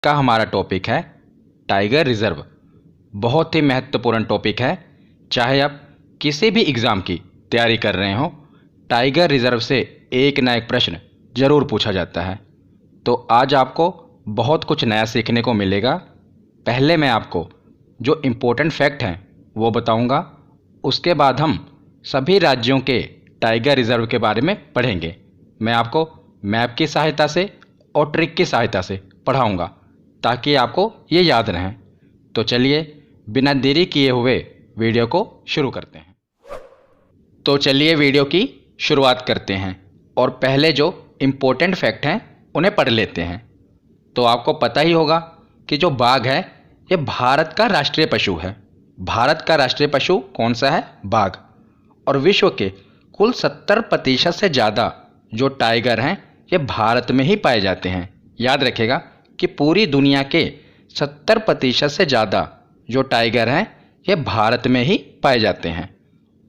का हमारा टॉपिक है टाइगर रिजर्व। बहुत ही महत्वपूर्ण टॉपिक है। चाहे आप किसी भी एग्ज़ाम की तैयारी कर रहे हो, टाइगर रिजर्व से एक ना एक प्रश्न ज़रूर पूछा जाता है। तो आज आपको बहुत कुछ नया सीखने को मिलेगा। पहले मैं आपको जो इम्पोर्टेंट फैक्ट हैं वो बताऊंगा। उसके बाद हम सभी राज्यों के टाइगर रिजर्व के बारे में पढ़ेंगे। मैं आपको मैप की सहायता से और ट्रिक की सहायता से पढ़ाऊंगा ताकि आपको ये याद रहें। तो चलिए बिना देरी किए हुए वीडियो को शुरू करते हैं। तो चलिए वीडियो की शुरुआत करते हैं और पहले जो इम्पोर्टेंट फैक्ट हैं उन्हें पढ़ लेते हैं। तो आपको पता ही होगा कि जो बाघ है ये भारत का राष्ट्रीय पशु है। भारत का राष्ट्रीय पशु कौन सा है? बाघ। और विश्व के कुल 70% से ज़्यादा जो टाइगर हैं ये भारत में ही पाए जाते हैं। याद रखिएगा कि पूरी दुनिया के 70% से ज़्यादा जो टाइगर हैं ये भारत में ही पाए जाते हैं।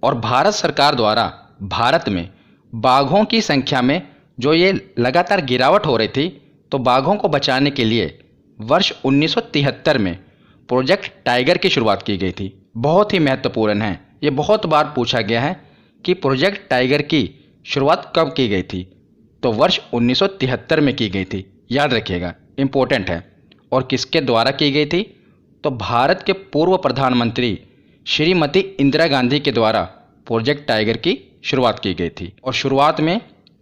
और भारत सरकार द्वारा भारत में बाघों की संख्या में जो ये लगातार गिरावट हो रही थी, तो बाघों को बचाने के लिए वर्ष 1973 में प्रोजेक्ट टाइगर की शुरुआत की गई थी। बहुत ही महत्वपूर्ण है, ये बहुत बार पूछा गया है कि प्रोजेक्ट टाइगर की शुरुआत कब की गई थी। तो वर्ष 1973 में की गई थी। याद रखिएगा, इम्पोर्टेंट है। और किसके द्वारा की गई थी? तो भारत के पूर्व प्रधानमंत्री श्रीमती इंदिरा गांधी के द्वारा प्रोजेक्ट टाइगर की शुरुआत की गई थी। और शुरुआत में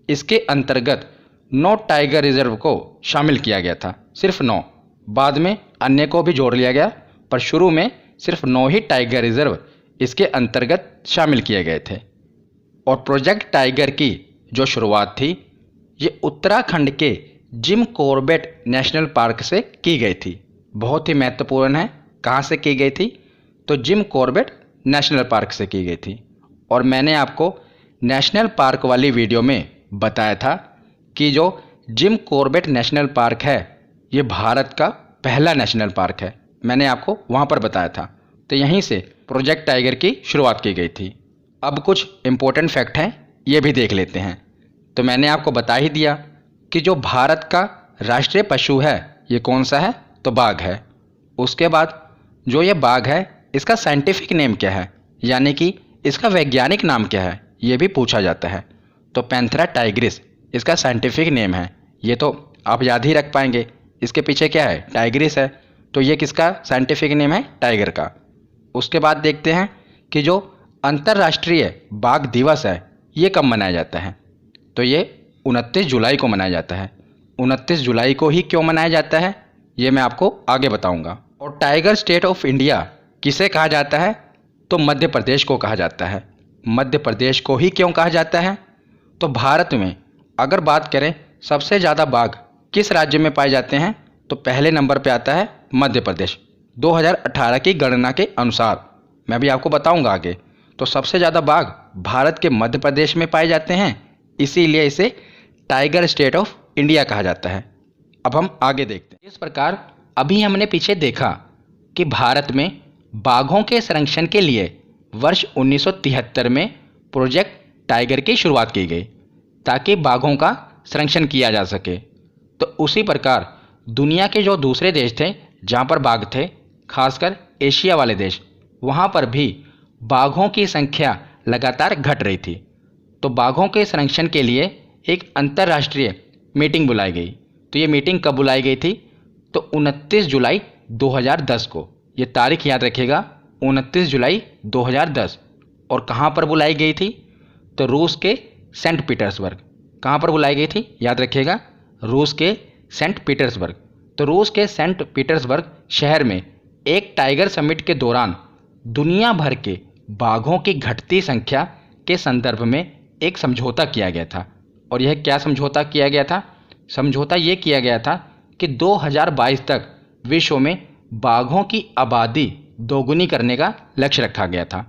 इसके अंतर्गत 9 टाइगर रिजर्व को शामिल किया गया था, सिर्फ 9। बाद में अन्य को भी जोड़ लिया गया, पर शुरू में सिर्फ 9 ही टाइगर रिजर्व इसके अंतर्गत शामिल किए गए थे। और प्रोजेक्ट टाइगर की जो शुरुआत थी ये उत्तराखंड के जिम कॉर्बेट नेशनल पार्क से की गई थी। बहुत ही महत्वपूर्ण है, कहाँ से की गई थी? तो जिम कॉर्बेट नेशनल पार्क से की गई थी। और मैंने आपको नेशनल पार्क वाली वीडियो में बताया था कि जो जिम कॉर्बेट नेशनल पार्क है ये भारत का पहला नेशनल पार्क है। मैंने आपको वहाँ पर बताया था। तो यहीं से प्रोजेक्ट टाइगर की शुरुआत की गई थी। अब कुछ इम्पोर्टेंट फैक्ट हैं, ये भी देख लेते हैं। तो मैंने आपको बता ही दिया कि जो भारत का राष्ट्रीय पशु है ये कौन सा है? तो बाघ है। उसके बाद जो ये बाघ है इसका साइंटिफिक नेम क्या है, यानी कि इसका वैज्ञानिक नाम क्या है, ये भी पूछा जाता है। तो पैंथेरा टाइग्रिस इसका साइंटिफिक नेम है। ये तो आप याद ही रख पाएंगे, इसके पीछे क्या है? टाइग्रिस है। तो ये किसका साइंटिफिक नेम है? टाइगर का। उसके बाद देखते हैं कि जो अंतर्राष्ट्रीय बाघ दिवस है ये कब मनाया जाता है? तो ये 29 जुलाई को मनाया जाता है। 29 जुलाई को ही क्यों मनाया जाता है ये मैं आपको आगे बताऊंगा। और टाइगर स्टेट ऑफ इंडिया किसे कहा जाता है? तो मध्य प्रदेश को कहा जाता है। मध्य प्रदेश को ही क्यों कहा जाता है? तो भारत में अगर बात करें सबसे ज़्यादा बाघ किस राज्य में पाए जाते हैं, तो पहले नंबर पे आता है मध्य प्रदेश। 2018 की गणना के अनुसार, मैं भी आपको बताऊंगा आगे। तो सबसे ज़्यादा बाघ भारत के मध्य प्रदेश में पाए जाते हैं, इसीलिए इसे टाइगर स्टेट ऑफ इंडिया कहा जाता है। अब हम आगे देखते हैं। इस प्रकार अभी हमने पीछे देखा कि भारत में बाघों के संरक्षण के लिए वर्ष 1973 में प्रोजेक्ट टाइगर की शुरुआत की गई ताकि बाघों का संरक्षण किया जा सके। तो उसी प्रकार दुनिया के जो दूसरे देश थे जहाँ पर बाघ थे, खासकर एशिया वाले देश, वहाँ पर भी बाघों की संख्या लगातार घट रही थी। तो बाघों के संरक्षण के लिए एक अंतर्राष्ट्रीय मीटिंग बुलाई गई। तो ये मीटिंग कब बुलाई गई थी? तो 29 जुलाई 2010 को। ये तारीख याद रखिएगा, 29 जुलाई 2010। और कहाँ पर बुलाई गई थी? तो रूस के सेंट पीटर्सबर्ग। कहाँ पर बुलाई गई थी? याद रखिएगा, रूस के सेंट पीटर्सबर्ग। तो रूस के सेंट पीटर्सबर्ग शहर में एक टाइगर समिट के दौरान दुनिया भर के बाघों की घटती संख्या के संदर्भ में एक समझौता किया गया था। और यह क्या समझौता किया गया था? समझौता ये किया गया था कि 2022 तक विश्व में बाघों की आबादी दोगुनी करने का लक्ष्य रखा गया था।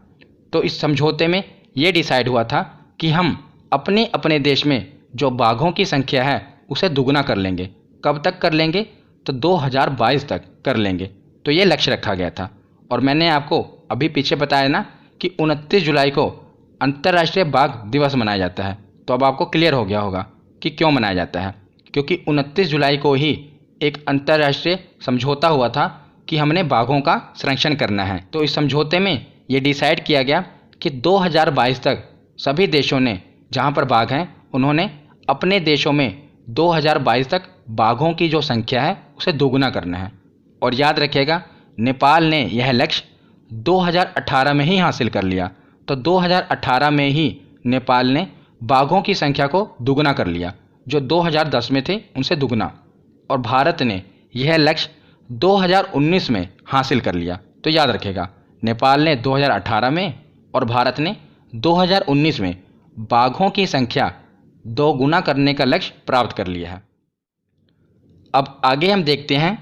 तो इस समझौते में ये डिसाइड हुआ था कि हम अपने अपने देश में जो बाघों की संख्या है उसे दुगना कर लेंगे। कब तक कर लेंगे? तो 2022 तक कर लेंगे। तो ये लक्ष्य रखा गया था। और मैंने आपको अभी पीछे बताया ना कि 29 जुलाई को अंतर्राष्ट्रीय बाघ दिवस मनाया जाता है। तो अब आपको क्लियर हो गया होगा कि क्यों मनाया जाता है, क्योंकि 29 जुलाई को ही एक अंतर्राष्ट्रीय समझौता हुआ था कि हमने बाघों का संरक्षण करना है। तो इस समझौते में ये डिसाइड किया गया कि 2022 तक सभी देशों ने जहाँ पर बाघ हैं उन्होंने अपने देशों में 2022 तक बाघों की जो संख्या है उसे दोगुना करना है। और याद रखिएगा, नेपाल ने यह लक्ष्य 2018 में ही हासिल कर लिया। तो 2018 में ही नेपाल ने बाघों की संख्या को दुगना कर लिया, जो 2010 में थे उनसे दुगना। और भारत ने यह लक्ष्य 2019 में हासिल कर लिया। तो याद रखिएगा, नेपाल ने 2018 में और भारत ने 2019 में बाघों की संख्या दोगुना करने का लक्ष्य प्राप्त कर लिया है। अब आगे हम देखते हैं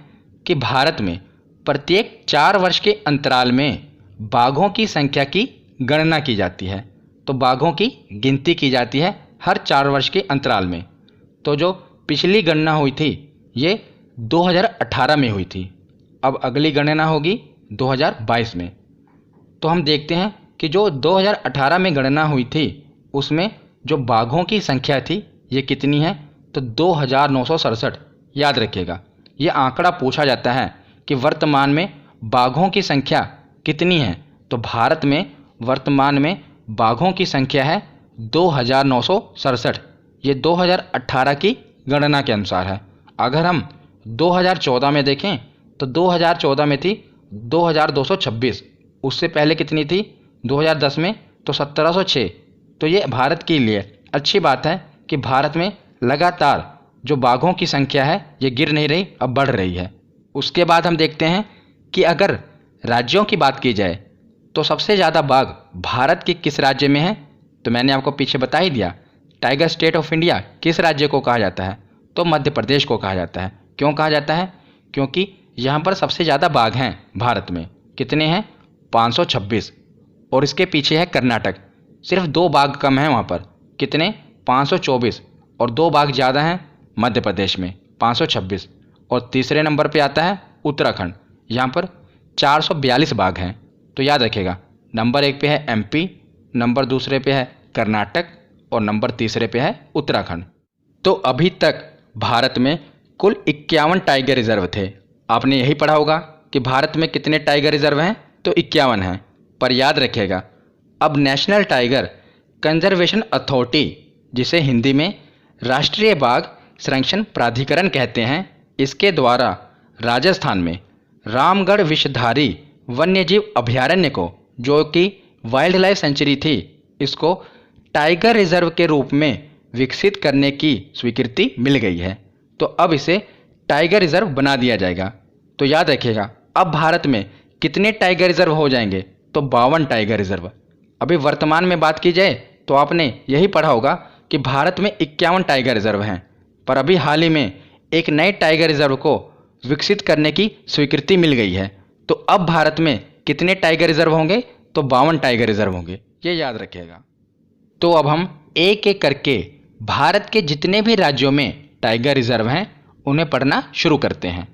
कि भारत में प्रत्येक 4 वर्ष के अंतराल में बाघों की संख्या की गणना की जाती है। तो बाघों की गिनती की जाती है हर 4 वर्ष के अंतराल में। तो जो पिछली गणना हुई थी ये 2018 में हुई थी। अब अगली गणना होगी 2022 में। तो हम देखते हैं कि जो 2018 में गणना हुई थी उसमें जो बाघों की संख्या थी ये कितनी है, तो 2967। याद रखिएगा, ये आंकड़ा पूछा जाता है कि वर्तमान में बाघों की संख्या कितनी है। तो भारत में वर्तमान में बाघों की संख्या है 2967। ये 2018 की गणना के अनुसार है। अगर हम 2014 में देखें तो 2014 में थी 2226। उससे पहले कितनी थी 2010 में, तो 1706। तो ये भारत के लिए अच्छी बात है कि भारत में लगातार जो बाघों की संख्या है ये गिर नहीं रही, अब बढ़ रही है। उसके बाद हम देखते हैं कि अगर राज्यों की बात की जाए तो सबसे ज़्यादा बाघ भारत के किस राज्य में है। तो मैंने आपको पीछे बता ही दिया, टाइगर स्टेट ऑफ इंडिया किस राज्य को कहा जाता है, तो मध्य प्रदेश को कहा जाता है। क्यों कहा जाता है, क्योंकि यहाँ पर सबसे ज़्यादा बाघ हैं भारत में। कितने हैं, 526। और इसके पीछे है कर्नाटक, सिर्फ 2 बाघ कम हैं वहाँ पर। कितने, 524। और 2 बाघ ज़्यादा हैं मध्य प्रदेश में, 526। और तीसरे नंबर पे आता है उत्तराखंड, यहाँ पर 442 बाघ हैं। तो याद रखिएगा, नंबर 1 पे है एमपी, नंबर दूसरे पे है कर्नाटक और नंबर तीसरे पे है उत्तराखंड। तो अभी तक भारत में कुल 51 टाइगर रिजर्व थे। आपने यही पढ़ा होगा कि भारत में कितने टाइगर रिजर्व हैं, तो 51 हैं। पर याद रखिएगा, अब नेशनल टाइगर कंजर्वेशन अथॉरिटी, जिसे हिंदी में राष्ट्रीय बाघ संरक्षण प्राधिकरण कहते हैं, इसके द्वारा राजस्थान में रामगढ़ विषधारी वन्यजीव अभयारण्य को, जो कि वाइल्ड लाइफ सेंचुरी थी, इसको टाइगर रिजर्व के रूप में विकसित करने की स्वीकृति मिल गई है। तो अब इसे टाइगर रिजर्व बना दिया जाएगा। तो याद रखिएगा, अब भारत में कितने टाइगर रिजर्व हो जाएंगे, तो 52 टाइगर रिजर्व। अभी वर्तमान में बात की जाए तो आपने यही पढ़ा होगा कि भारत में 51 टाइगर रिजर्व हैं। पर अभी हाल ही में एक नए टाइगर रिजर्व को विकसित करने की स्वीकृति मिल गई है। तो अब भारत में कितने टाइगर रिजर्व होंगे, तो 52 टाइगर रिजर्व होंगे, ये याद रखिएगा। तो अब हम एक एक करके भारत के जितने भी राज्यों में टाइगर रिजर्व हैं उन्हें पढ़ना शुरू करते हैं।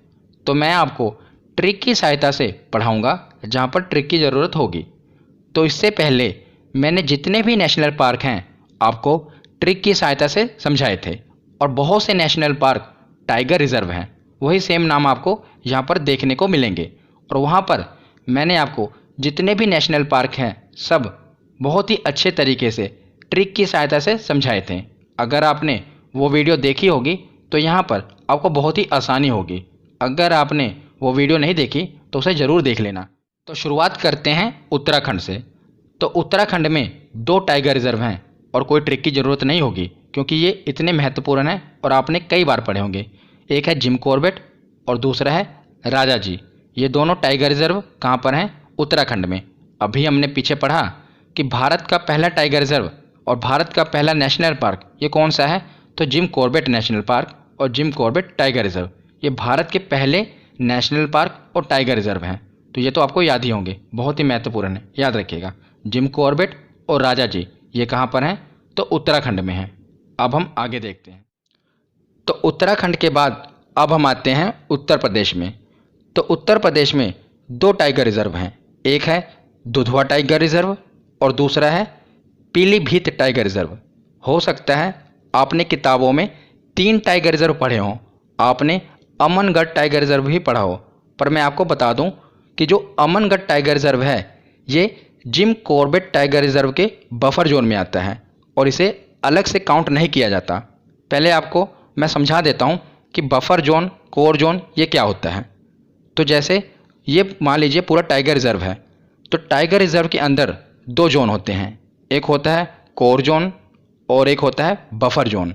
तो मैं आपको ट्रिक की सहायता से पढ़ाऊंगा जहाँ पर ट्रिक की ज़रूरत होगी। तो इससे पहले मैंने जितने भी नेशनल पार्क हैं आपको ट्रिक की सहायता से समझाए थे, और बहुत से नेशनल पार्क टाइगर रिजर्व हैं, वही सेम नाम आपको यहाँ पर देखने को मिलेंगे। और वहाँ पर मैंने आपको जितने भी नेशनल पार्क हैं सब बहुत ही अच्छे तरीके से ट्रिक की सहायता से समझाए थे। अगर आपने वो वीडियो देखी होगी तो यहाँ पर आपको बहुत ही आसानी होगी। अगर आपने वो वीडियो नहीं देखी तो उसे ज़रूर देख लेना। तो शुरुआत करते हैं उत्तराखंड से। तो उत्तराखंड में 2 टाइगर रिजर्व हैं और कोई ट्रिक की ज़रूरत नहीं होगी क्योंकि ये इतने महत्वपूर्ण हैं और आपने कई बार पढ़े होंगे। एक है जिम कॉर्बेट और दूसरा है राजा जी। ये दोनों टाइगर रिजर्व कहाँ पर हैं, उत्तराखंड में। अभी हमने पीछे पढ़ा कि भारत का पहला टाइगर रिजर्व और भारत का पहला नेशनल पार्क ये कौन सा है, तो जिम कॉर्बेट नेशनल पार्क और जिम कॉर्बेट टाइगर रिजर्व, ये भारत के पहले नेशनल पार्क और टाइगर रिजर्व हैं। तो ये तो आपको याद ही होंगे, बहुत ही महत्वपूर्ण है, याद रखिएगा। जिम कॉर्बेट और राजा जी ये कहाँ पर हैं, तो उत्तराखंड में हैं। अब हम आगे देखते हैं। तो उत्तराखंड के बाद अब हम आते हैं उत्तर प्रदेश में। तो उत्तर प्रदेश में 2 टाइगर रिजर्व हैं, एक है दुधवा टाइगर रिजर्व और दूसरा है पीलीभीत टाइगर रिजर्व। हो सकता है आपने किताबों में 3 टाइगर रिजर्व पढ़े हों, आपने अमनगढ़ टाइगर रिजर्व ही पढ़ा हो, पर मैं आपको बता दूं कि जो अमनगढ़ टाइगर रिजर्व है ये जिम कॉर्बेट टाइगर रिजर्व के बफर जोन में आता है और इसे अलग से काउंट नहीं किया जाता। पहले आपको मैं समझा देता हूँ कि बफर जोन, कोर जोन ये क्या होता है। तो जैसे ये मान लीजिए पूरा टाइगर रिजर्व है, तो टाइगर रिजर्व के अंदर दो जोन होते हैं, एक होता है कोर जोन और एक होता है बफर जोन।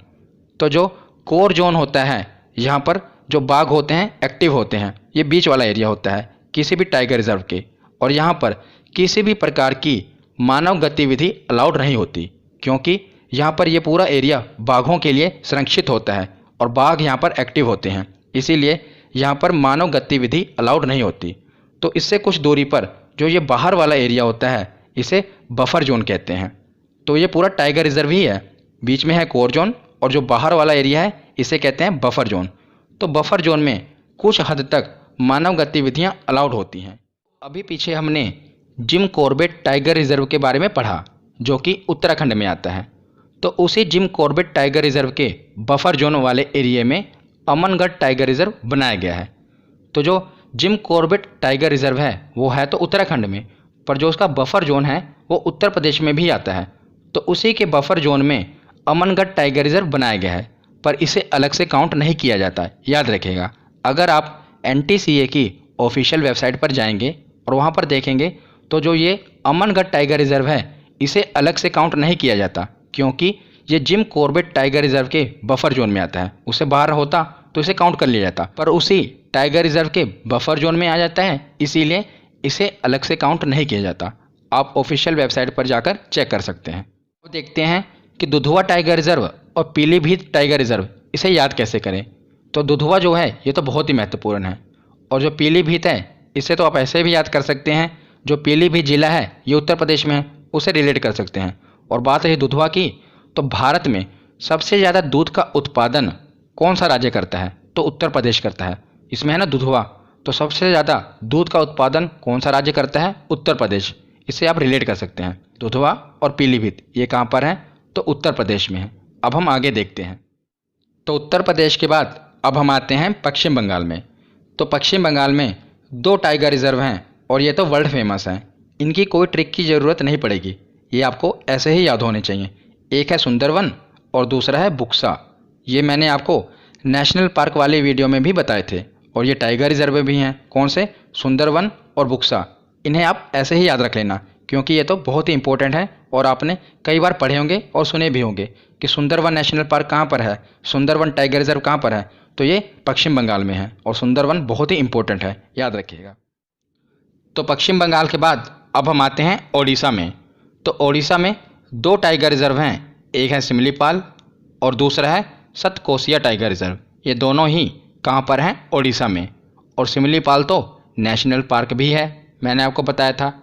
तो जो कोर जोन होता है यहाँ पर जो बाघ होते हैं एक्टिव होते हैं, ये बीच वाला एरिया होता है किसी भी टाइगर रिजर्व के, और यहाँ पर किसी भी प्रकार की मानव गतिविधि अलाउड नहीं होती, क्योंकि यहाँ पर ये पूरा एरिया बाघों के लिए संरक्षित होता है और बाघ यहाँ पर एक्टिव होते हैं, इसीलिए यहाँ पर मानव गतिविधि अलाउड नहीं होती। तो इससे कुछ दूरी पर जो ये बाहर वाला एरिया होता है इसे बफर जोन कहते हैं। तो ये पूरा टाइगर रिजर्व ही है, बीच में है कोर जोन और जो बाहर वाला एरिया है इसे कहते हैं बफर जोन। तो बफर जोन में कुछ हद तक मानव गतिविधियां अलाउड होती हैं। अभी पीछे हमने जिम कॉर्बेट टाइगर रिजर्व के बारे में पढ़ा जो कि उत्तराखंड में आता है। तो उसी जिम कॉर्बेट टाइगर रिजर्व के बफर जोन वाले एरिया में अमनगढ़ टाइगर रिजर्व बनाया गया है। तो जो जिम कॉर्बेट टाइगर रिजर्व है वो है तो उत्तराखंड में, पर जो उसका बफर जोन है वो उत्तर प्रदेश में भी आता है। तो उसी के बफर जोन में अमनगढ़ टाइगर रिजर्व बनाया गया है, पर इसे अलग से काउंट नहीं किया जाता, याद रखिएगा। अगर आप NTCA की ऑफिशियल वेबसाइट पर जाएंगे और वहाँ पर देखेंगे तो जो ये अमनगढ़ टाइगर रिजर्व है इसे अलग से काउंट नहीं किया जाता, क्योंकि ये जिम कॉर्बेट टाइगर रिजर्व के बफर जोन में आता है। उसे बाहर होता तो इसे काउंट कर लिया जाता, पर उसी टाइगर रिजर्व के बफर जोन में आ जाता है, इसीलिए इसे अलग से काउंट नहीं किया जाता। आप ऑफिशियल वेबसाइट पर जाकर चेक कर सकते हैं। तो देखते हैं कि दुधवा टाइगर रिजर्व और पीलीभीत टाइगर रिजर्व इसे याद कैसे करें। तो दुधवा जो है ये तो बहुत ही महत्वपूर्ण है, और जो पीलीभीत है इसे तो आप ऐसे भी याद कर सकते हैं, जो पीलीभीत जिला है ये उत्तर प्रदेश में है, उसे रिलेट कर सकते हैं। और बात रही दुधवा की, तो भारत में सबसे ज़्यादा दूध का उत्पादन कौन सा राज्य करता है, तो उत्तर प्रदेश करता है। इसमें है ना दुधवा, तो सबसे ज़्यादा दूध का उत्पादन कौन सा राज्य करता है, उत्तर प्रदेश। इसे आप रिलेट कर सकते हैं। दुधवा और पीलीभीत ये कहाँ पर हैं, तो उत्तर प्रदेश में है। अब हम आगे देखते हैं। तो उत्तर प्रदेश के बाद अब हम आते हैं पश्चिम बंगाल में। तो पश्चिम बंगाल में दो टाइगर रिजर्व हैं और ये तो वर्ल्ड फेमस हैं, इनकी कोई ट्रिक की ज़रूरत नहीं पड़ेगी, ये आपको ऐसे ही याद होने चाहिए। एक है सुंदरवन और दूसरा है बुक्सा। ये मैंने आपको नेशनल पार्क वाले वीडियो में भी बताए थे, और ये टाइगर रिजर्व भी हैं। कौन से, सुंदरवन और बुक्सा। इन्हें आप ऐसे ही याद रख लेना, क्योंकि ये तो बहुत ही इंपॉर्टेंट है और आपने कई बार पढ़े होंगे और सुने भी होंगे कि सुंदरवन नेशनल पार्क कहाँ पर है, सुंदरवन टाइगर रिजर्व कहाँ पर है। तो ये पश्चिम बंगाल में है और सुंदरवन बहुत ही इंपॉर्टेंट है, याद रखिएगा। तो पश्चिम बंगाल के बाद अब हम आते हैं ओडिशा में। तो ओडिशा में दो टाइगर रिजर्व हैं, एक है सिमलीपाल और दूसरा है सतकोसिया टाइगर रिजर्व। ये दोनों ही कहाँ पर हैं, ओडिशा में। और सिमलीपाल तो नेशनल पार्क भी है, मैंने आपको बताया था।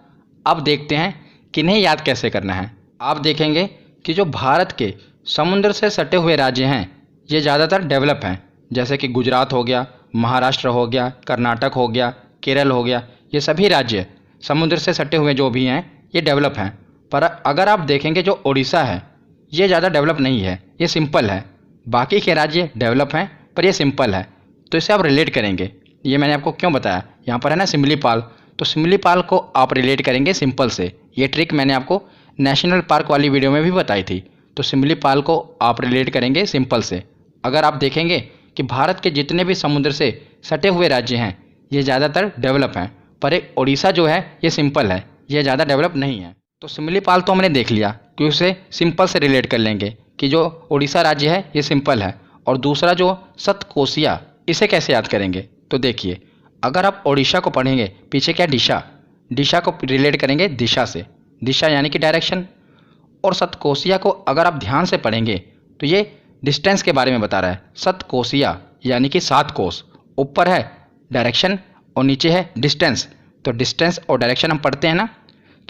अब देखते हैं किन्हें याद कैसे करना है। आप देखेंगे कि जो भारत के समुद्र से सटे हुए राज्य हैं ये ज़्यादातर डेवलप हैं, जैसे कि गुजरात हो गया, महाराष्ट्र हो गया, कर्नाटक हो गया, केरल हो गया। ये सभी राज्य समुद्र से सटे हुए जो भी हैं ये डेवलप हैं। पर अगर आप देखेंगे जो ओडिशा है ये ज़्यादा डेवलप नहीं है, ये सिंपल है। बाकी के राज्य डेवलप हैं पर ये सिंपल है, तो इसे आप रिलेट करेंगे। ये मैंने आपको क्यों बताया, यहाँ पर है ना सिमलीपाल, तो सिमलीपाल को आप रिलेट करेंगे सिंपल से। ये ट्रिक मैंने आपको नेशनल पार्क वाली वीडियो में भी बताई थी। तो सिमलीपाल को आप रिलेट करेंगे सिंपल से। अगर आप देखेंगे कि भारत के जितने भी समुद्र से सटे हुए राज्य हैं ये ज़्यादातर डेवलप हैं, पर एक ओडिशा जो है ये सिंपल है, ये ज़्यादा डेवलप नहीं है। तो सिमलीपाल तो हमने देख लिया कि उसे सिंपल से रिलेट कर लेंगे कि जो ओडिशा राज्य है ये सिंपल है। और दूसरा जो सतकोसिया, इसे कैसे याद करेंगे, तो देखिए अगर आप ओडिशा को पढ़ेंगे, पीछे क्या दिशा, दिशा को रिलेट करेंगे दिशा से, दिशा यानी कि डायरेक्शन। और सतकोसिया को अगर आप ध्यान से पढ़ेंगे तो ये डिस्टेंस के बारे में बता रहा है। सतकोसिया यानी कि 7 कोस, ऊपर है डायरेक्शन और नीचे है डिस्टेंस। तो डिस्टेंस और डायरेक्शन हम पढ़ते हैं ना,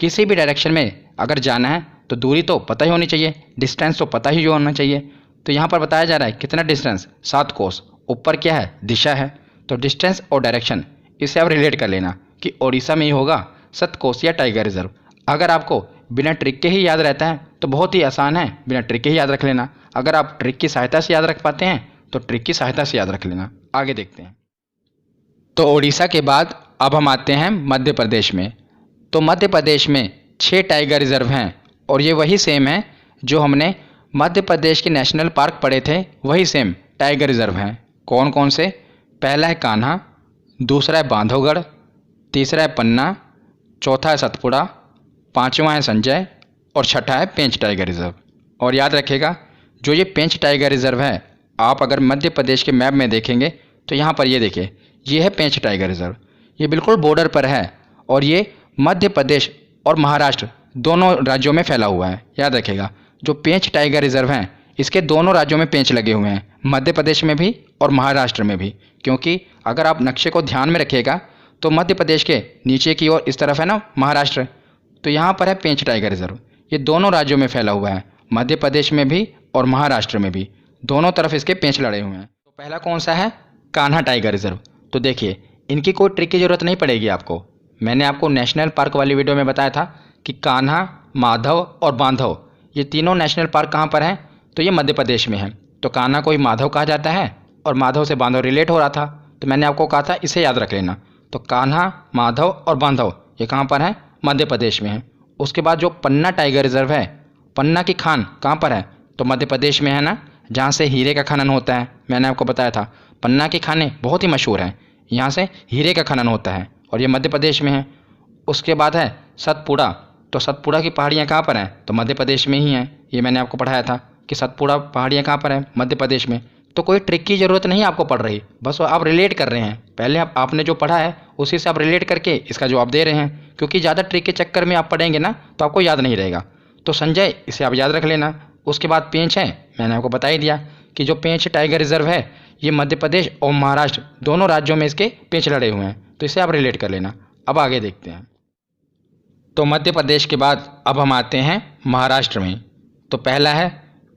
किसी भी डायरेक्शन में अगर जाना है तो दूरी तो पता ही होनी चाहिए, डिस्टेंस तो पता ही होना चाहिए। तो यहाँ पर बताया जा रहा है कितना डिस्टेंस, 7 कोस, ऊपर क्या है, दिशा है। तो डिस्टेंस और डायरेक्शन इसे आप रिलेट कर लेना कि ओडिशा में ही होगा सतकोसिया टाइगर रिजर्व। अगर आपको बिना ट्रिक के ही याद रहता है तो बहुत ही आसान है, बिना ट्रिक के ही याद रख लेना। अगर आप ट्रिक की सहायता से याद रख पाते हैं तो ट्रिक की सहायता से याद रख लेना। आगे देखते हैं। तो उड़ीसा के बाद अब हम आते हैं मध्य प्रदेश में। तो मध्य प्रदेश में 6 टाइगर रिजर्व हैं और ये वही सेम है जो हमने मध्य प्रदेश के नेशनल पार्क पढ़े थे, वही सेम टाइगर रिजर्व हैं। कौन कौन से? पहला है कान्हा, दूसरा है बांधवगढ़, तीसरा है पन्ना, चौथा है सतपुड़ा, पाँचवा है संजय और छठा है पेंच टाइगर रिजर्व। और याद रखिएगा, जो ये पेंच टाइगर रिजर्व है, आप अगर मध्य प्रदेश के मैप में देखेंगे तो यहाँ पर ये देखिए, ये है पेंच टाइगर रिजर्व। ये बिल्कुल बॉर्डर पर है और ये मध्य प्रदेश और महाराष्ट्र दोनों राज्यों में फैला हुआ है। याद रखिएगा, जो पेंच टाइगर रिजर्व हैं, इसके दोनों राज्यों में पेंच लगे हुए हैं, मध्य प्रदेश में भी और महाराष्ट्र में भी। क्योंकि अगर आप नक्शे को ध्यान में रखिएगा तो मध्य प्रदेश के नीचे की ओर इस तरफ है ना महाराष्ट्र, तो यहाँ पर है पेंच टाइगर रिजर्व। ये दोनों राज्यों में फैला हुआ है, मध्य प्रदेश में भी और महाराष्ट्र में भी, दोनों तरफ इसके पेंच लड़े हुए हैं। तो पहला कौन सा है? Kanha tiger reserve. तो देखिए, इनकी कोई ट्रिक की ज़रूरत नहीं पड़ेगी आपको। मैंने आपको नेशनल पार्क वाली वीडियो में बताया था कि कान्हा, माधव और बांधव, ये तीनों नेशनल पार्क कहाँ पर हैं? तो ये मध्य प्रदेश में है। तो कान्हा को ही माधव कहा जाता है और माधव से बांधव रिलेट हो रहा था, तो मैंने आपको कहा था इसे याद रख लेना। तो कान्हा, माधव और बांधव ये कहाँ पर है? मध्य प्रदेश में है। उसके बाद जो पन्ना टाइगर रिजर्व है, पन्ना की खान कहाँ पर है? तो मध्य प्रदेश में है ना, जहाँ से हीरे का खनन होता है। मैंने आपको बताया था पन्ना की खानें बहुत ही मशहूर हैं, यहाँ से हीरे का खनन होता है और ये मध्य प्रदेश में है। उसके बाद है सतपुड़ा। तो सतपुड़ा की पहाड़ियाँ कहाँ पर हैं? तो मध्य प्रदेश में ही हैं। ये मैंने आपको पढ़ाया था कि सतपुड़ा पहाड़ियाँ कहाँ पर हैं? मध्य प्रदेश में। तो कोई ट्रिक की ज़रूरत नहीं आपको पड़ रही, बस आप रिलेट कर रहे हैं। पहले आपने जो पढ़ा है उसी से आप रिलेट करके इसका जवाब दे रहे हैं, क्योंकि ज़्यादा ट्रिक के चक्कर में आप पढ़ेंगे ना तो आपको याद नहीं रहेगा। तो संजय, इसे आप याद रख लेना। उसके बाद पेंच है, मैंने आपको बता ही दिया कि जो पेंच टाइगर रिजर्व है, ये मध्य प्रदेश और महाराष्ट्र दोनों राज्यों में इसके पेंच लड़े हुए हैं, तो इसे आप रिलेट कर लेना। अब आगे देखते हैं। तो मध्य प्रदेश के बाद अब हम आते हैं महाराष्ट्र में। तो पहला है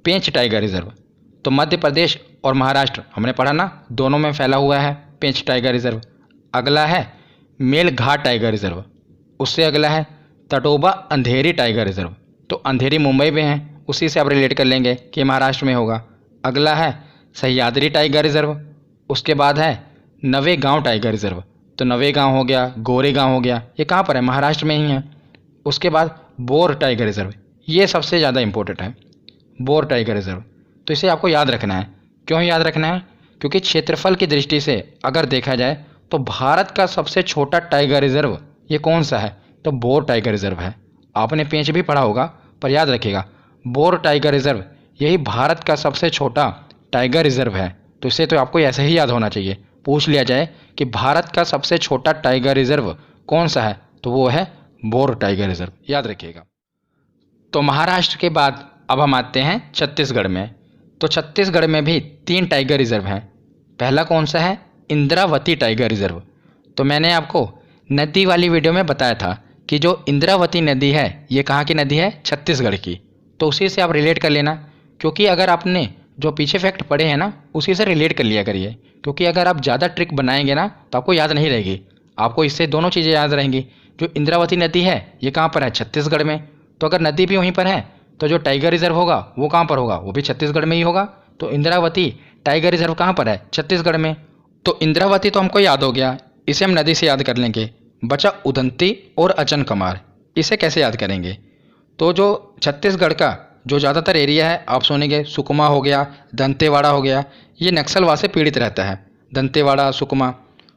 पेंच टाइगर रिजर्व। तो मध्य प्रदेश और महाराष्ट्र हमने पढ़ा ना, दोनों में फैला हुआ है पेंच टाइगर रिजर्व। अगला है मेलघाट टाइगर रिजर्व। उससे अगला है तटोबा अंधेरी टाइगर रिजर्व। तो अंधेरी मुंबई में है, उसी से आप रिलेट कर लेंगे कि महाराष्ट्र में होगा। अगला है सह्याद्री टाइगर रिजर्व। उसके बाद है नवेगांव टाइगर रिजर्व। तो नवेगांव हो गया, गोरेगांव हो गया, ये कहाँ पर है? महाराष्ट्र में ही है। उसके बाद बोर टाइगर रिजर्व, ये सबसे ज़्यादा इंपॉर्टेंट है, बोर टाइगर रिजर्व। तो इसे आपको याद रखना है। क्यों याद रखना है? क्योंकि क्षेत्रफल की दृष्टि से अगर देखा जाए तो भारत का सबसे छोटा टाइगर रिजर्व ये कौन सा है? तो बोर टाइगर रिजर्व है। आपने पेंच भी पढ़ा होगा, पर याद रखिएगा, बोर टाइगर रिजर्व यही भारत का सबसे छोटा टाइगर रिजर्व है। तो इसे तो आपको ऐसे ही याद होना चाहिए। पूछ लिया जाए कि भारत का सबसे छोटा टाइगर रिजर्व कौन सा है, तो वो है बोर टाइगर रिजर्व, याद रखिएगा। तो महाराष्ट्र के बाद अब हम आते हैं छत्तीसगढ़ में। तो छत्तीसगढ़ में भी 3 टाइगर रिजर्व हैं। पहला कौन सा है? Indravati tiger reserve. तो मैंने आपको नदी वाली वीडियो में बताया था कि जो इंद्रावती नदी है, ये कहाँ की नदी है? छत्तीसगढ़ की। तो उसी से आप रिलेट कर लेना, क्योंकि अगर आपने जो पीछे फैक्ट पढ़े हैं ना, उसी से रिलेट कर लिया करिए। क्योंकि अगर आप ज़्यादा ट्रिक बनाएंगे ना तो आपको याद नहीं रहेगी। आपको इससे दोनों चीज़ें याद रहेंगी। जो इंद्रावती नदी है ये कहाँ पर है? छत्तीसगढ़ में। तो अगर नदी भी वहीं पर है तो जो टाइगर रिजर्व होगा वो कहाँ पर होगा? वो भी छत्तीसगढ़ में ही होगा। तो इंद्रावती टाइगर रिजर्व कहाँ पर है? छत्तीसगढ़ में। तो इंद्रावती तो हमको याद हो गया, इसे हम नदी से याद कर लेंगे। बचा उदंती और अचनकमार, इसे कैसे याद करेंगे? तो जो छत्तीसगढ़ का जो ज़्यादातर एरिया है, आप सुनेंगे सुकमा हो गया, दंतेवाड़ा हो गया, ये नक्सलवाद से पीड़ित रहता है। दंतेवाड़ा, सुकमा।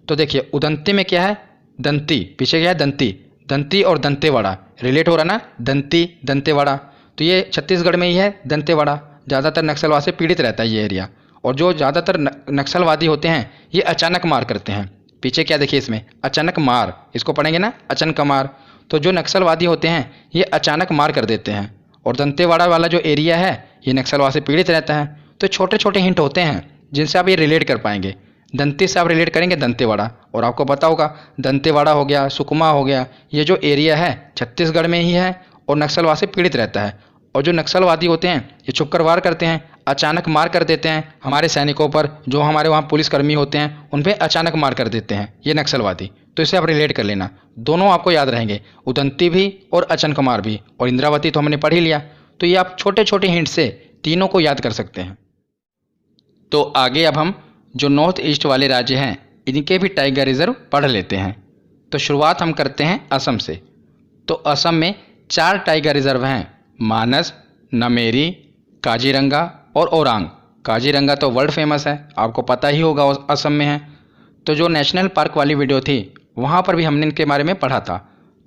तो देखिए उदंती में क्या है? दंती, पीछे क्या है? दंती। दंती और दंतेवाड़ा रिलेट हो रहा ना, दंती दंतेवाड़ा। तो ये छत्तीसगढ़ में ही है दंतेवाड़ा। ज़्यादातर नक्सलवाद से पीड़ित रहता है ये एरिया। और जो ज़्यादातर नक्सलवादी होते हैं ये अचानक मार करते हैं। पीछे क्या देखिए इसमें? अचानक मार, इसको पढ़ेंगे ना, अचानक मार। तो जो नक्सलवादी होते हैं ये अचानक मार कर देते हैं। और दंतेवाड़ा वाला जो एरिया है ये नक्सलवाद से पीड़ित रहता है। तो छोटे छोटे हिंट होते हैं जिनसे आप ये रिलेट कर पाएंगे। दंती से आप रिलेट करेंगे दंतेवाड़ा, और आपको पता होगा दंतेवाड़ा हो गया, सुकमा हो गया, ये जो एरिया है छत्तीसगढ़ में ही है और नक्सलवाद से पीड़ित रहता है। और जो नक्सलवादी होते हैं ये छुपकर वार करते हैं, अचानक मार कर देते हैं हमारे सैनिकों पर। जो हमारे वहाँ पुलिसकर्मी होते हैं उन पर अचानक मार कर देते हैं ये नक्सलवादी। तो इसे आप रिलेट कर लेना, दोनों आपको याद रहेंगे, उदंती भी और अचनकमार भी। और इंद्रावती तो हमने पढ़ ही लिया। तो ये आप छोटे छोटे हिंट से तीनों को याद कर सकते हैं। तो आगे अब हम जो नॉर्थ ईस्ट वाले राज्य हैं इनके भी टाइगर रिजर्व पढ़ लेते हैं। तो शुरुआत हम करते हैं असम से। तो असम में 4 टाइगर रिजर्व हैं, मानस, नामेरी, काजीरंगा और ओरांग। काजीरंगा तो वर्ल्ड फेमस है, आपको पता ही होगा, असम में है। तो जो नेशनल पार्क वाली वीडियो थी वहाँ पर भी हमने इनके बारे में पढ़ा था।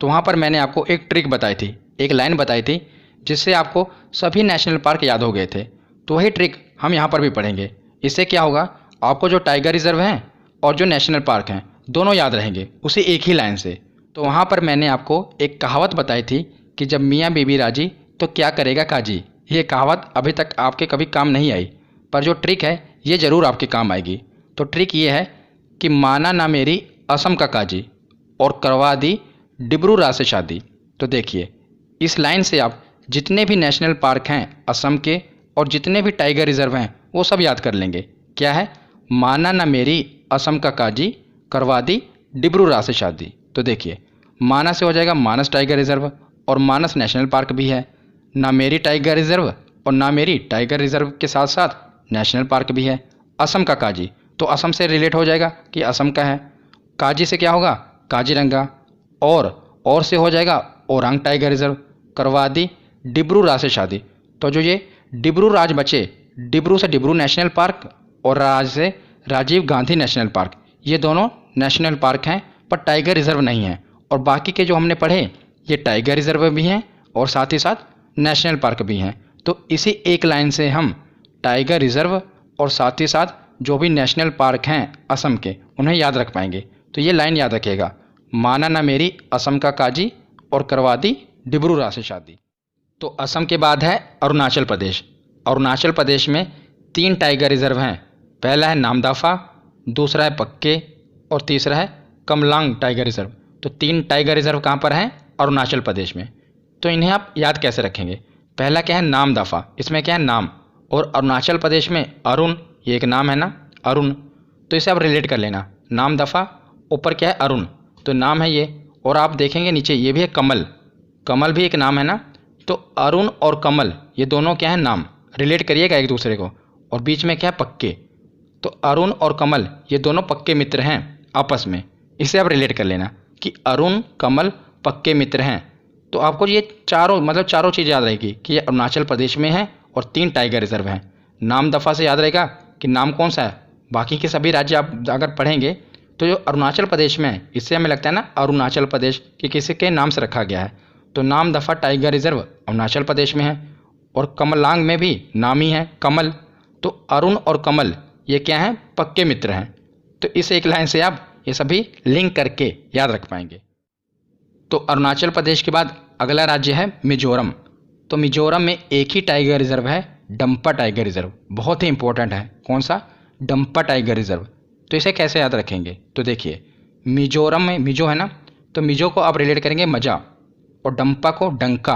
तो वहाँ पर मैंने आपको एक ट्रिक बताई थी, एक लाइन बताई थी, जिससे आपको सभी नेशनल पार्क याद हो गए थे। तो वही ट्रिक हम यहाँ पर भी पढ़ेंगे। इससे क्या होगा, आपको जो टाइगर रिजर्व हैं और जो नेशनल पार्क हैं दोनों याद रहेंगे उसी एक ही लाइन से। तो वहाँ पर मैंने आपको एक कहावत बताई थी कि जब मियाँ बीबी राजी तो क्या करेगा काजी। ये कहावत अभी तक आपके कभी काम नहीं आई, पर जो ट्रिक है ये ज़रूर आपके काम आएगी। तो ट्रिक ये है कि माना ना मेरी असम का काजी और करवा दी डिब्रू राज से शादी। तो देखिए, इस लाइन से आप जितने भी नेशनल पार्क हैं असम के और जितने भी टाइगर रिजर्व हैं वो सब याद कर लेंगे। क्या है, माना ना मेरी असम का काजी, करवा दी डिब्रू राज से शादी। तो देखिए, माना से हो जाएगा मानस टाइगर रिजर्व, और मानस नेशनल पार्क भी है। ना मेरी टाइगर रिजर्व और ना मेरी टाइगर रिजर्व के साथ साथ नेशनल पार्क भी है। असम का काजी तो असम से रिलेट हो जाएगा कि असम का है। काजी से क्या होगा, काजीरंगा, और से हो जाएगा ओरांग टाइगर रिजर्व। करवा दी डिब्रू राज से शादी। तो जो ये डिब्रू राज बचे, डिब्रू से डिब्रू नेशनल पार्क और राज से राजीव गांधी नेशनल पार्क, ये दोनों नेशनल पार्क हैं पर टाइगर रिजर्व नहीं है। और बाकी के जो हमने पढ़े ये टाइगर रिजर्व भी हैं और साथ ही साथ नेशनल पार्क भी हैं। तो इसी एक लाइन से हम टाइगर रिजर्व और साथ ही साथ जो भी नेशनल पार्क हैं असम के उन्हें याद रख पाएंगे। तो ये लाइन याद रखिएगा, माना ना मेरी असम का काजी और करवा दी डिब्रू राज से शादी। तो असम के बाद है अरुणाचल प्रदेश। अरुणाचल प्रदेश में 3 टाइगर रिजर्व हैं। पहला है नामदाफा, दूसरा है पक्के और तीसरा है कमलांग टाइगर रिजर्व। तो 3 टाइगर रिजर्व कहाँ पर हैं, अरुणाचल प्रदेश में। तो इन्हें आप याद कैसे रखेंगे, पहला क्या है नामदाफा, इसमें क्या है नाम, और अरुणाचल प्रदेश में अरुण, ये एक नाम है ना अरुण, तो इसे आप रिलेट कर लेना। नामदफा ऊपर क्या है अरुण, तो नाम है ये, और आप देखेंगे नीचे ये भी है कमल, कमल भी एक नाम है ना। तो अरुण और कमल ये दोनों क्या है नाम, रिलेट करिएगा एक दूसरे को। और बीच में क्या है पक्के, तो अरुण और कमल ये दोनों पक्के मित्र हैं आपस में, इसे आप रिलेट कर लेना कि अरुण कमल पक्के मित्र हैं। तो आपको ये चारों चीज़ याद रहेगी कि ये अरुणाचल प्रदेश में है और 3 टाइगर रिजर्व हैं। नाम दफ़ा से याद रहेगा कि नाम कौन सा है, बाकी के सभी राज्य आप अगर पढ़ेंगे तो जो अरुणाचल प्रदेश में है इससे हमें लगता है ना अरुणाचल प्रदेश कि किसी के नाम से रखा गया है। तो नाम दफ़ा टाइगर रिजर्व अरुणाचल प्रदेश में है, और कमलांग में भी नाम ही है कमल। तो अरुण और कमल ये क्या हैं, पक्के मित्र हैं। तो इस एक लाइन से आप ये सभी लिंक करके याद रख पाएंगे। तो अरुणाचल प्रदेश के बाद अगला राज्य है मिजोरम। तो मिजोरम में एक ही टाइगर रिजर्व है, डंपा टाइगर रिजर्व, बहुत ही इंपॉर्टेंट है। कौन सा, डंपा टाइगर रिजर्व। तो इसे कैसे याद रखेंगे, तो देखिए मिजोरम में मिजो है ना, तो मिजो को आप रिलेट करेंगे मजा, और डंपा को डंका।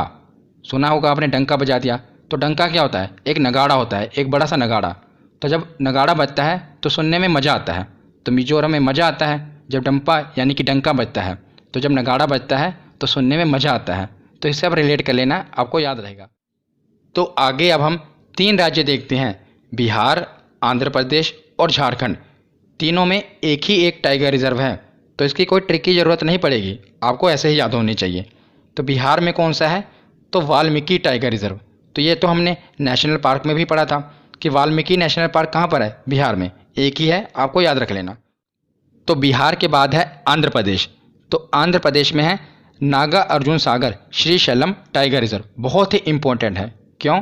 सुना होगा आपने डंका बजा दिया, तो डंका क्या होता है, एक नगाड़ा होता है, एक बड़ा सा नगाड़ा। तो जब नगाड़ा बजता है तो सुनने में मज़ा आता है। तो मिजोरम में मज़ा आता है जब डंपा यानी कि डंका बजता है, तो जब नगाड़ा बजता है तो सुनने में मज़ा आता है। तो इससे आप रिलेट कर लेना, आपको याद रहेगा। तो आगे अब हम 3 राज्य देखते हैं, बिहार, आंध्र प्रदेश और झारखंड। तीनों में एक ही एक टाइगर रिजर्व है, तो इसकी कोई ट्रिक की ज़रूरत नहीं पड़ेगी, आपको ऐसे ही याद होनी चाहिए। तो बिहार में कौन सा है, तो वाल्मीकि टाइगर रिजर्व। तो ये तो हमने नेशनल पार्क में भी पढ़ा था कि वाल्मीकि नेशनल पार्क कहाँ पर है, बिहार में, एक ही है, आपको याद रख लेना। तो बिहार के बाद है आंध्र प्रदेश। तो आंध्र प्रदेश में है नागा अर्जुन सागर श्रीशैलम टाइगर रिजर्व। बहुत ही इम्पोर्टेंट है, क्यों,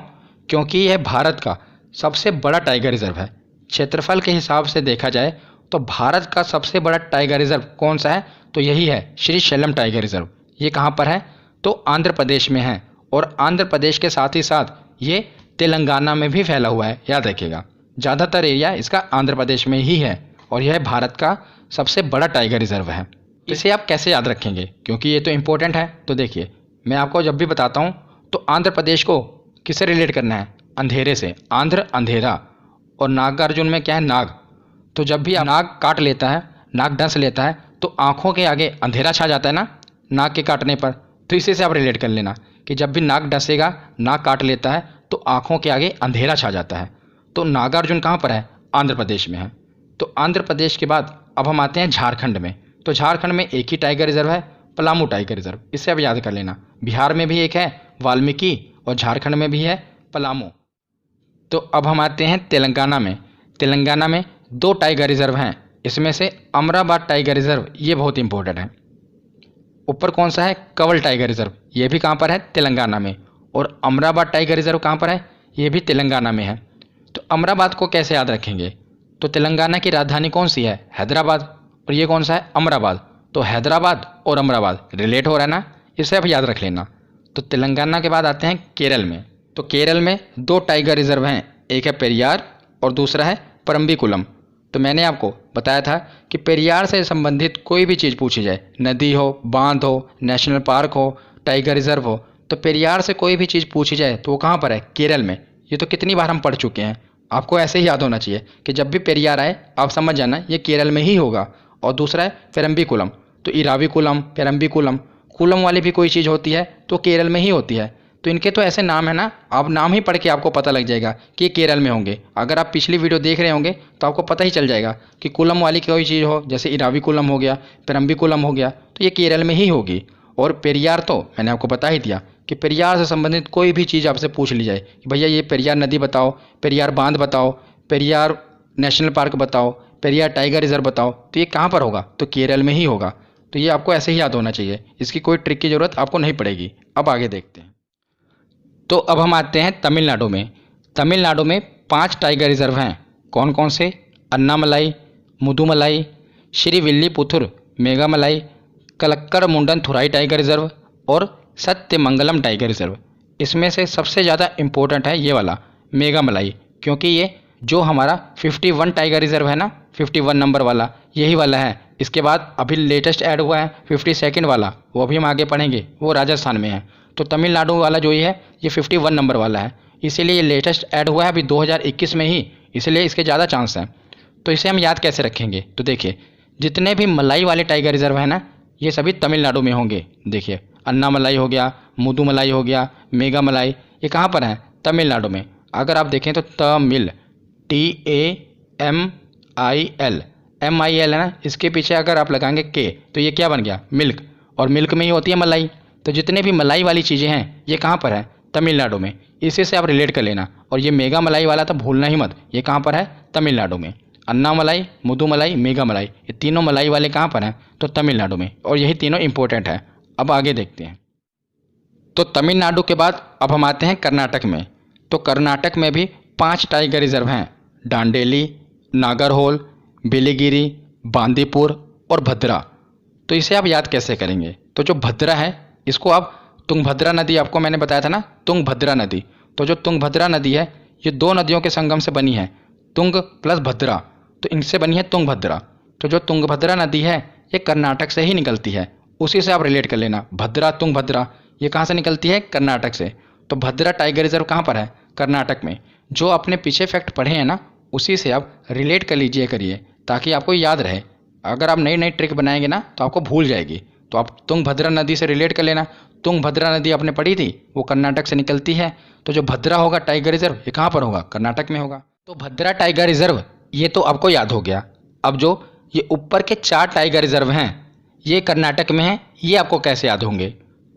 क्योंकि यह भारत का सबसे बड़ा टाइगर रिजर्व है। क्षेत्रफल के हिसाब से देखा जाए तो भारत का सबसे बड़ा टाइगर रिजर्व कौन सा है, तो यही है श्रीशैलम टाइगर रिजर्व। ये कहाँ पर है, तो आंध्र प्रदेश में है, और आंध्र प्रदेश के साथ ही साथ ये तेलंगाना में भी फैला हुआ है, याद रखिएगा। ज़्यादातर एरिया इसका आंध्र प्रदेश में ही है, और यह भारत का सबसे बड़ा टाइगर रिजर्व है। इसे आप कैसे याद रखेंगे, क्योंकि ये तो इम्पोर्टेंट है। तो देखिए मैं आपको जब भी बताता हूँ तो आंध्र प्रदेश को किससे रिलेट करना है, अंधेरे से, आंध्र अंधेरा, और नागार्जुन में क्या है नाग। तो जब भी नाग काट लेता है, नाग डस लेता है, तो आँखों के आगे अंधेरा छा जाता है ना नाग के काटने पर। तो इसी से आप रिलेट कर लेना कि जब भी नाग डसेगा, नाग काट लेता है, तो आँखों के आगे अंधेरा छा जाता है। तो नागार्जुन कहाँ पर है, आंध्र प्रदेश में है। तो आंध्र प्रदेश के बाद अब हम आते हैं झारखंड में। तो झारखंड में एक ही टाइगर रिजर्व है, पलामू टाइगर रिजर्व। इससे अब याद कर लेना। बिहार में भी एक है वाल्मीकि और झारखंड में भी है पलामू। तो अब हम आते हैं तेलंगाना में। तेलंगाना में 2 टाइगर रिजर्व हैं। इसमें से अमराबाद टाइगर रिजर्व ये बहुत इंपॉर्टेंट है। ऊपर कौन सा है? कवल टाइगर रिजर्व। ये भी कहाँ पर है? तेलंगाना में। और अमराबाद टाइगर रिजर्व कहाँ पर है? ये भी तेलंगाना में है। तो अमराबाद को कैसे याद रखेंगे? तो तेलंगाना की राजधानी कौन सी है? हैदराबाद। और ये कौन सा है? अमराबाद। तो हैदराबाद और अमराबाद रिलेट हो रहा है ना, इसे अब याद रख लेना। तो तेलंगाना के बाद आते हैं केरल में। तो केरल में 2 टाइगर रिजर्व हैं, एक है पेरियार और दूसरा है परम्बिकुलम। तो मैंने आपको बताया था कि पेरियार से संबंधित कोई भी चीज़ पूछी जाए, नदी हो, बांध हो, नेशनल पार्क हो, टाइगर रिजर्व हो, तो पेरियार से कोई भी चीज़ पूछी जाए तो वो कहाँ पर है? केरल में। ये तो कितनी बार हम पढ़ चुके हैं। आपको ऐसे ही याद होना चाहिए कि जब भी पेरियार आए आप समझ जाना ये केरल में ही होगा। और दूसरा है पेरम्बिकुलम। तो इराविकुलम, पेरम्बिकुलम, कुलम वाली भी कोई चीज़ होती है तो केरल में ही होती है। तो इनके तो ऐसे नाम है ना, आप नाम ही पढ़ के आपको पता लग जाएगा कि ये केरल में होंगे। अगर आप पिछली वीडियो देख रहे होंगे तो आपको पता ही चल जाएगा कि कुलम वाली कोई चीज़ हो, जैसे इराविकुलम हो गया, पेरम्बिकुलम हो गया, तो ये केरल में ही होगी। और पेरियार तो मैंने आपको बता ही दिया कि पेरियार से संबंधित कोई भी चीज़ आपसे पूछ ली जाए कि भैया ये पेरियार नदी बताओ, पेरियार बांध बताओ, पेरियार नेशनल पार्क बताओ, पेरियार टाइगर रिजर्व बताओ, तो ये कहाँ पर होगा? तो केरल में ही होगा। तो ये आपको ऐसे ही याद होना चाहिए, इसकी कोई ट्रिक की ज़रूरत आपको नहीं पड़ेगी। अब आगे देखते हैं। तो अब हम आते हैं तमिलनाडु में। तमिलनाडु में 5 टाइगर रिजर्व हैं। कौन कौन से? अन्नामलाई, मुदुमलाई, श्रीविल्लीपुथुर मेघामलाई, कलक्कड़ मुंडनथुराई टाइगर रिजर्व और सत्यमंगलम टाइगर रिजर्व। इसमें से सबसे ज़्यादा इम्पोर्टेंट है ये वाला मेघामलाई, क्योंकि ये जो हमारा 51 टाइगर रिजर्व है ना, 51 नंबर वाला, यही वाला है। इसके बाद अभी लेटेस्ट ऐड हुआ है 52nd वाला, वो भी हम आगे पढ़ेंगे, वो राजस्थान में है। तो तमिलनाडु वाला जो ये है ये 51 नंबर वाला है, इसीलिए ये लेटेस्ट ऐड हुआ है अभी 2021 में ही, इसलिए इसके ज़्यादा चांस हैं। तो इसे हम याद कैसे रखेंगे? तो देखिए, जितने भी मलाई वाले टाइगर रिजर्व हैं ना, ये सभी तमिलनाडु में होंगे। देखिए, अन्नामलाई हो गया, मुदुमलाई हो गया, मेघामलाई, ये कहाँ पर है? तमिलनाडु में। अगर आप देखें तो तमिल, TAMIL, MIL है ना, इसके पीछे अगर आप लगाएंगे के तो ये क्या बन गया? मिल्क। और मिल्क में ही होती है मलाई। तो जितने भी मलाई वाली चीज़ें हैं ये कहाँ पर है? तमिलनाडु में। इसी से आप रिलेट कर लेना। और ये मेगा मलाई वाला तो भूलना ही मत, ये कहाँ पर है? तमिलनाडु में। अन्नामलाई, मुदुमलाई, मेघामलाई, ये तीनों मलाई वाले कहाँ पर हैं? तो तमिलनाडु में। और यही तीनों इंपॉर्टेंट है। अब आगे देखते हैं। तो तमिलनाडु के बाद अब हम आते हैं कर्नाटक में। तो कर्नाटक में भी 5 टाइगर रिजर्व हैं, डांडेली, नागरहोल, बिलिगिरी, बांदीपुर और भद्रा। तो इसे आप याद कैसे करेंगे? तो जो भद्रा है इसको आप तुंगभद्रा नदी, आपको मैंने बताया था ना तुंगभद्रा नदी, तो जो तुंगभद्रा नदी है ये 2 नदियों के संगम से बनी है, तुंग प्लस भद्रा, तो इनसे बनी है तुंगभद्रा। तो जो तुंगभद्रा नदी है ये कर्नाटक से ही निकलती है, उसी से आप रिलेट कर लेना। भद्रा, तुंगभद्रा, ये कहाँ से निकलती है? कर्नाटक से। तो भद्रा टाइगर रिजर्व कहाँ पर है? कर्नाटक में। जो अपने पीछे फैक्ट पढ़े हैं ना, उसी से आप रिलेट कर लीजिए करिए, ताकि आपको याद रहे। अगर आप नई नई ट्रिक बनाएंगे ना तो आपको भूल जाएगी। तो आप तुंगभद्रा नदी से रिलेट कर लेना। तुंगभद्रा नदी आपने पढ़ी थी, वो कर्नाटक से निकलती है। तो जो भद्रा होगा टाइगर रिजर्व, ये कहाँ पर होगा? कर्नाटक में होगा। तो भद्रा टाइगर रिजर्व ये तो आपको याद हो गया। अब जो ये ऊपर के 4 टाइगर रिजर्व हैं ये कर्नाटक में हैं, ये आपको कैसे याद होंगे?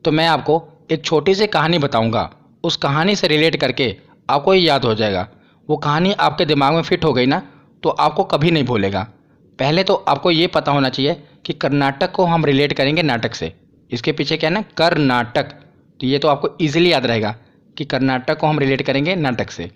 तो मैं आपको एक छोटी सी कहानी बताऊंगा, उस कहानी से रिलेट करके आपको ये याद हो जाएगा। वो कहानी आपके दिमाग में फिट हो गई ना तो आपको कभी नहीं भूलेगा। पहले तो आपको ये पता होना चाहिए कि कर्नाटक को हम रिलेट करेंगे नाटक से। इसके पीछे क्या है ना, कर्नाटक, तो ये तो आपको ईजिली याद रहेगा कि कर्नाटक को हम रिलेट करेंगे नाटक से।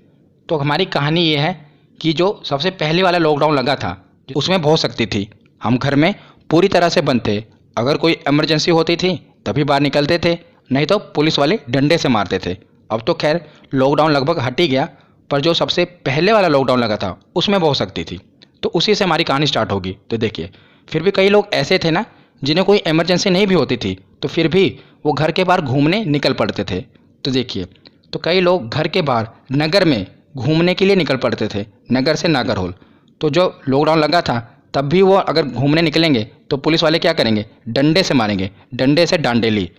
तो हमारी कहानी ये है कि जो सबसे पहले वाला लॉकडाउन लगा था उसमें बहुत शक्ति थी। हम घर में पूरी तरह से बंद थे। अगर कोई इमरजेंसी होती थी तभी बाहर निकलते थे, नहीं तो पुलिस वाले डंडे से मारते थे। अब तो खैर लॉकडाउन लगभग हट ही गया, पर जो सबसे पहले वाला लॉकडाउन लगा था उसमें बहुत शक्ति थी। तो उसी से हमारी कहानी स्टार्ट होगी। तो देखिए, फिर भी कई लोग ऐसे थे ना जिन्हें कोई इमरजेंसी नहीं भी होती थी तो फिर भी वो घर के बाहर घूमने निकल पड़ते थे। तो देखिए, तो कई लोग घर के बाहर नगर में घूमने के लिए निकल पड़ते थे, नगर से नागरहोल। तो जो लॉकडाउन लगा था तब भी वो अगर घूमने निकलेंगे तो पुलिस वाले क्या करेंगे? डंडे से मारेंगे, डंडे से डांडेली।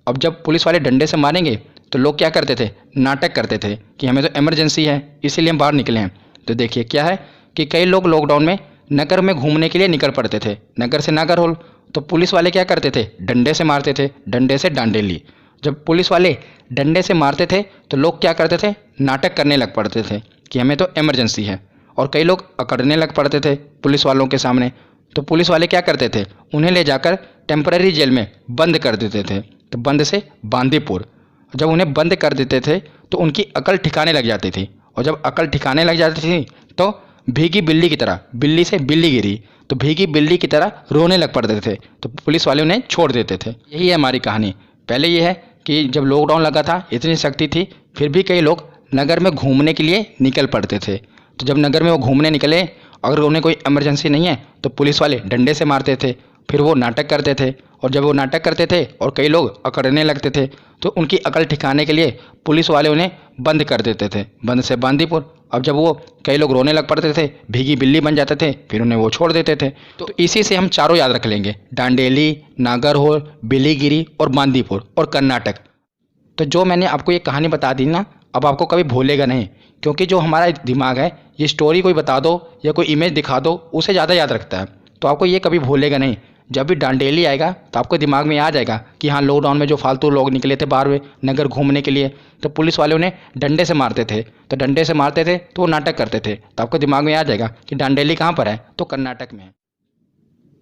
अब जब पुलिस वाले डंडे से मारेंगे तो लोग क्या करते थे? नाटक करते थे कि हमें तो इमरजेंसी है इसीलिए हम बाहर निकले हैं। तो देखिए क्या है कि कई लोग लॉकडाउन में नगर में घूमने के लिए निकल पड़ते थे। नगर से नागरहोल। तो पुलिस वाले क्या करते थे, डंडे से मारते थे, डंडे से डांडेली। जब पुलिस वाले डंडे से मारते थे तो लोग क्या करते थे, नाटक करने लग पड़ते थे कि हमें तो इमरजेंसी है। और कई लोग अकड़ने लग पड़ते थे पुलिस वालों के सामने। तो पुलिस वाले क्या करते थे, उन्हें ले जाकर टेम्पररी जेल में बंद कर देते थे। तो बंद से बांदीपुर। जब उन्हें बंद कर देते थे तो उनकी अकल ठिकाने लग जाती थी। और जब अकल ठिकाने लग जाती थी तो भीगी बिल्ली की तरह, बिल्ली से बिल्ली गिरी तो भीगी बिल्ली की तरह रोने लग पड़ते थे। तो पुलिस वाले उन्हें छोड़ देते थे। यही है हमारी कहानी। पहले ये है कि जब लॉकडाउन लगा था, इतनी सख्ती थी, फिर भी कई लोग नगर में घूमने के लिए निकल पड़ते थे। तो जब नगर में वो घूमने निकले, अगर उन्हें कोई इमरजेंसी नहीं है तो पुलिस वाले डंडे से मारते थे। फिर वो नाटक करते थे, और जब वो नाटक करते थे और कई लोग अकड़ने लगते थे तो उनकी अकल ठिकाने के लिए पुलिस वाले उन्हें बंद कर देते थे, बंद से बांदीपुर। अब जब वो कई लोग रोने लग पड़ते थे, भीगी बिल्ली बन जाते थे, फिर उन्हें वो छोड़ देते थे। तो इसी से हम चारों याद रख लेंगे, डांडेली, नागरहोल, बिलीगिरी और बांदीपुर और कर्नाटक। तो जो मैंने आपको ये कहानी बता दी ना, अब आपको कभी भूलेगा नहीं, क्योंकि जो हमारा दिमाग है ये स्टोरी कोई बता दो या कोई इमेज दिखा दो उसे ज़्यादा याद रखता है। तो आपको ये कभी भूलेगा नहीं। जब भी डांडेली आएगा तो आपको दिमाग में आ जाएगा कि हाँ, लॉकडाउन में जो फालतू लोग निकले थे बाहर में नगर घूमने के लिए, तो पुलिस वाले उन्हें डंडे से मारते थे। तो डंडे से मारते थे तो वो नाटक करते थे। तो आपको दिमाग में आ जाएगा कि डांडेली कहाँ पर है, तो कर्नाटक में है।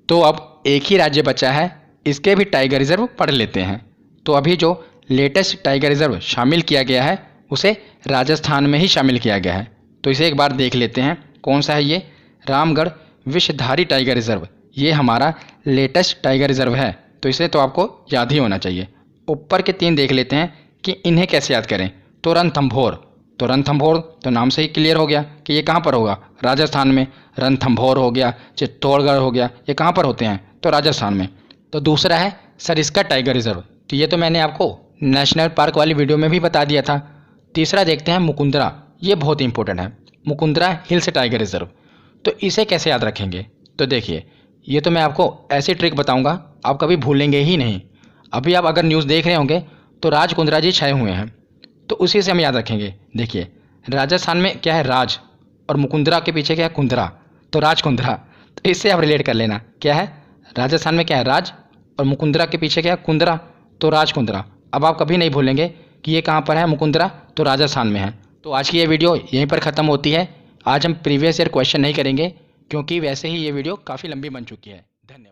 तो अब एक ही राज्य बचा है, इसके भी टाइगर रिजर्व पढ़ लेते हैं। तो अभी जो लेटेस्ट टाइगर रिजर्व शामिल किया गया है उसे राजस्थान में ही शामिल किया गया है। तो इसे एक बार देख लेते हैं कौन सा है ये। रामगढ़ विषधारी टाइगर रिजर्व, ये हमारा लेटेस्ट टाइगर रिजर्व है। तो इसे तो आपको याद ही होना चाहिए। ऊपर के 3 देख लेते हैं कि इन्हें कैसे याद करें। तो रणथंभौर, तो रणथंभौर तो नाम से ही क्लियर हो गया कि ये कहाँ पर होगा, राजस्थान में। रणथंभौर हो गया, चित्तौड़गढ़ हो गया, ये कहाँ पर होते हैं, तो राजस्थान में। तो दूसरा है सरिस्का टाइगर रिजर्व, तो ये तो मैंने आपको नेशनल पार्क वाली वीडियो में भी बता दिया था। तीसरा देखते हैं मुकुंदरा, ये बहुत इंपॉर्टेंट है, मुकुंदरा हिल्स टाइगर रिजर्व। तो इसे कैसे याद रखेंगे, तो देखिए ये तो मैं आपको ऐसी ट्रिक बताऊंगा आप कभी भूलेंगे ही नहीं। अभी आप अगर न्यूज़ देख रहे होंगे तो राज कुंद्रा जी छाए हुए हैं, तो उसी से हम याद रखेंगे। देखिए राजस्थान में क्या है, राज, और मुकुंदरा के पीछे क्या है, कुंद्रा, तो राज कुंद्रा। तो इससे आप रिलेट कर लेना, क्या है, राजस्थान में क्या है, राज, और मुकुंदरा के पीछे क्या है, कुंद्रा, तो राज कुंद्रा। अब आप कभी नहीं भूलेंगे कि ये कहाँ पर है, मुकुंदरा, तो राजस्थान में है। तो आज की ये वीडियो यहीं पर ख़त्म होती है। आज हम प्रीवियस ईयर क्वेश्चन नहीं करेंगे क्योंकि वैसे ही ये वीडियो काफ़ी लंबी बन चुकी है। धन्यवाद।